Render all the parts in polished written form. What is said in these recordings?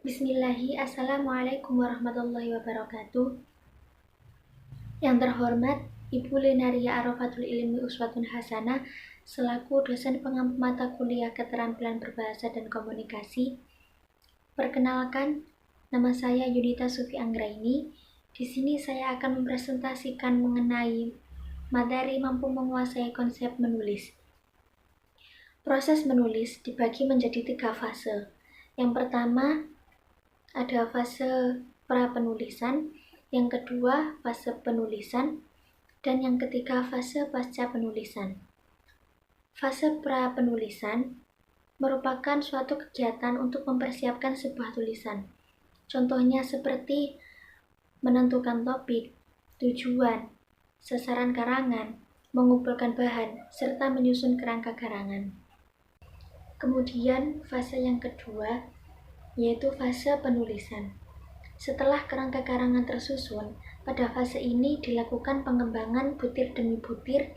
Assalamualaikum warahmatullahi wabarakatuh. Yang terhormat Ibu Lenaria Arofatul Ilmi Uswatun Hasanah selaku dosen pengampu mata kuliah Keterampilan Berbahasa dan Komunikasi. Perkenalkan, nama saya Yunita Sufi Anggraini. Di sini saya akan mempresentasikan mengenai materi mampu menguasai konsep menulis. Proses menulis dibagi menjadi 3 fase. Yang pertama ada fase pra-penulisan, yang kedua fase penulisan, dan yang ketiga fase pasca penulisan. Fase pra-penulisan merupakan suatu kegiatan untuk mempersiapkan sebuah tulisan. Contohnya seperti menentukan topik, tujuan, sasaran karangan, mengumpulkan bahan, serta menyusun kerangka karangan. Kemudian fase yang kedua yaitu fase penulisan. Setelah kerangka karangan tersusun, pada fase ini dilakukan pengembangan butir demi butir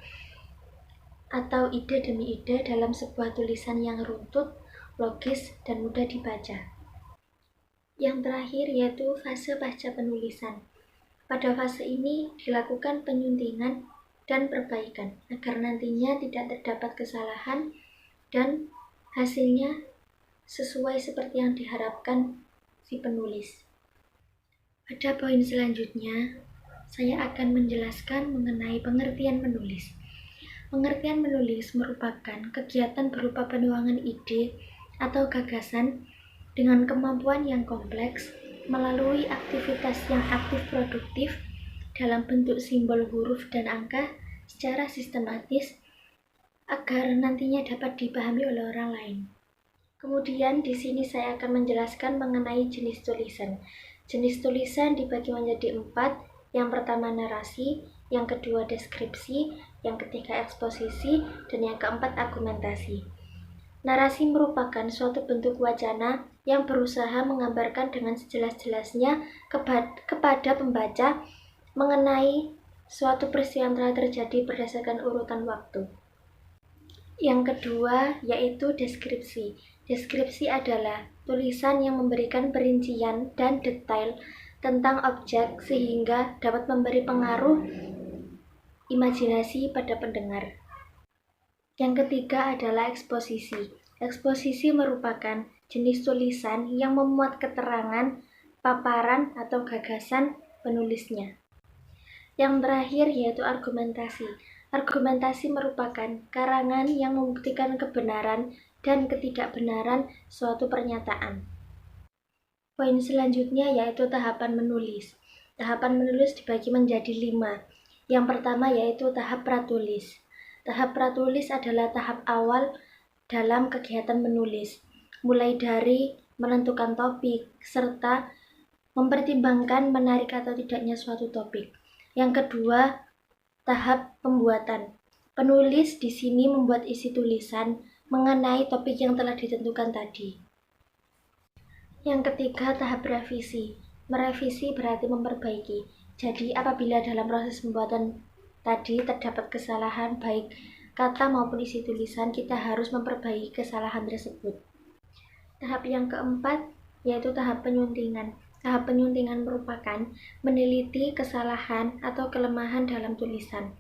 atau ide demi ide dalam sebuah tulisan yang runtut, logis, dan mudah dibaca. Yang terakhir yaitu fase pasca penulisan. Pada fase ini dilakukan penyuntingan dan perbaikan agar nantinya tidak terdapat kesalahan dan hasilnya sesuai seperti yang diharapkan si penulis. Pada poin selanjutnya, saya akan menjelaskan mengenai pengertian menulis. Pengertian menulis merupakan kegiatan berupa penuangan ide atau gagasan dengan kemampuan yang kompleks melalui aktivitas yang aktif produktif dalam bentuk simbol, huruf, dan angka secara sistematis agar nantinya dapat dipahami oleh orang lain. Kemudian di sini saya akan menjelaskan mengenai jenis tulisan. Jenis tulisan dibagi menjadi 4. Yang pertama narasi, yang kedua deskripsi, yang ketiga eksposisi, dan yang keempat argumentasi. Narasi merupakan suatu bentuk wacana yang berusaha menggambarkan dengan sejelas-jelasnya kepada pembaca mengenai suatu peristiwa yang telah terjadi berdasarkan urutan waktu. Yang kedua yaitu deskripsi. Deskripsi adalah tulisan yang memberikan perincian dan detail tentang objek sehingga dapat memberi pengaruh imajinasi pada pendengar. Yang ketiga adalah eksposisi. Eksposisi merupakan jenis tulisan yang memuat keterangan, paparan, atau gagasan penulisnya. Yang terakhir yaitu argumentasi. Argumentasi merupakan karangan yang membuktikan kebenaran dan ketidakbenaran suatu pernyataan. Poin selanjutnya yaitu tahapan menulis. Tahapan menulis dibagi menjadi 5. Yang pertama yaitu tahap pratulis. Tahap pratulis adalah tahap awal dalam kegiatan menulis, mulai dari menentukan topik serta mempertimbangkan menarik atau tidaknya suatu topik. Yang kedua, tahap pembuatan. Penulis di sini membuat isi tulisan mengenai topik yang telah ditentukan tadi. Yang ketiga, tahap revisi. Merevisi berarti memperbaiki. Jadi, apabila dalam proses pembuatan tadi terdapat kesalahan baik kata maupun isi tulisan, kita harus memperbaiki kesalahan tersebut. Tahap yang keempat yaitu tahap penyuntingan. Tahap penyuntingan merupakan meneliti kesalahan atau kelemahan dalam tulisan.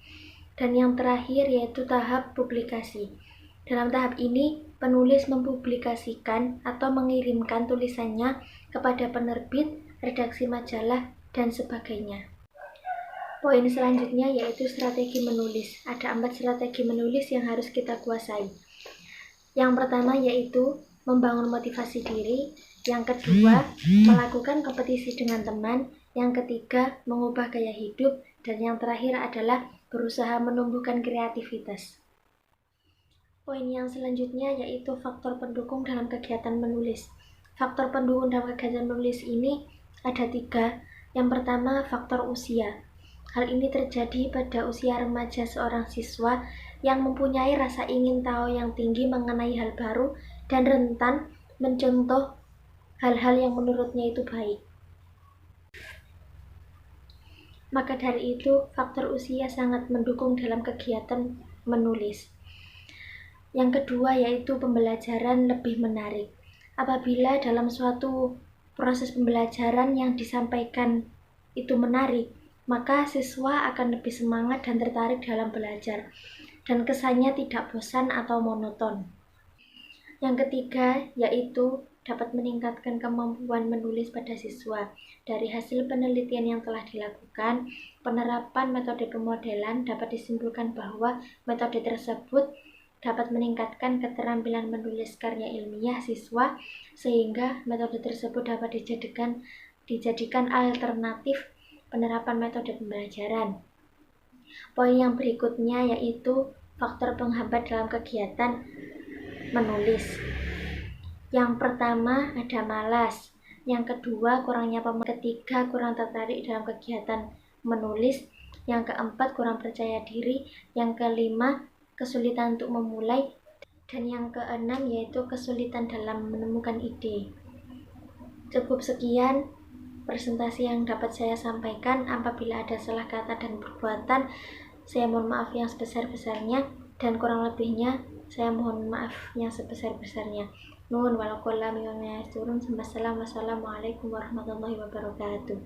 Dan yang terakhir yaitu tahap publikasi. Dalam tahap ini, penulis mempublikasikan atau mengirimkan tulisannya kepada penerbit, redaksi majalah, dan sebagainya. Poin selanjutnya yaitu strategi menulis. Ada 4 strategi menulis yang harus kita kuasai. Yang pertama yaitu membangun motivasi diri. Yang kedua, melakukan kompetisi dengan teman. Yang ketiga, mengubah gaya hidup. Dan yang terakhir adalah berusaha menumbuhkan kreativitas. Poin yang selanjutnya yaitu faktor pendukung dalam kegiatan menulis. Faktor pendukung dalam kegiatan menulis ini ada 3. Yang pertama, faktor usia. Hal ini terjadi pada usia remaja seorang siswa yang mempunyai rasa ingin tahu yang tinggi mengenai hal baru dan rentan mencontoh hal-hal yang menurutnya itu baik. Maka dari itu, faktor usia sangat mendukung dalam kegiatan menulis. Yang kedua yaitu pembelajaran lebih menarik. Apabila dalam suatu proses pembelajaran yang disampaikan itu menarik, maka siswa akan lebih semangat dan tertarik dalam belajar, dan kesannya tidak bosan atau monoton. Yang ketiga, yaitu dapat meningkatkan kemampuan menulis pada siswa. Dari hasil penelitian yang telah dilakukan, penerapan metode pemodelan dapat disimpulkan bahwa metode tersebut dapat meningkatkan keterampilan menulis karya ilmiah siswa, sehingga metode tersebut dapat dijadikan alternatif penerapan metode pembelajaran. Poin yang berikutnya yaitu faktor penghambat dalam kegiatan menulis. Yang pertama ada malas, yang kedua kurangnya pemahaman, ketiga kurang tertarik dalam kegiatan menulis, yang keempat kurang percaya diri, yang kelima kesulitan untuk memulai, dan yang keenam yaitu kesulitan dalam menemukan ide. Cukup sekian presentasi yang dapat saya sampaikan. Apabila ada salah kata dan perbuatan, saya mohon maaf yang sebesar-besarnya, dan kurang lebihnya saya mohon maaf yang sebesar-besarnya. Nuhun walaupun lam yasturun. Wassalamualaikum warahmatullahi wabarakatuh.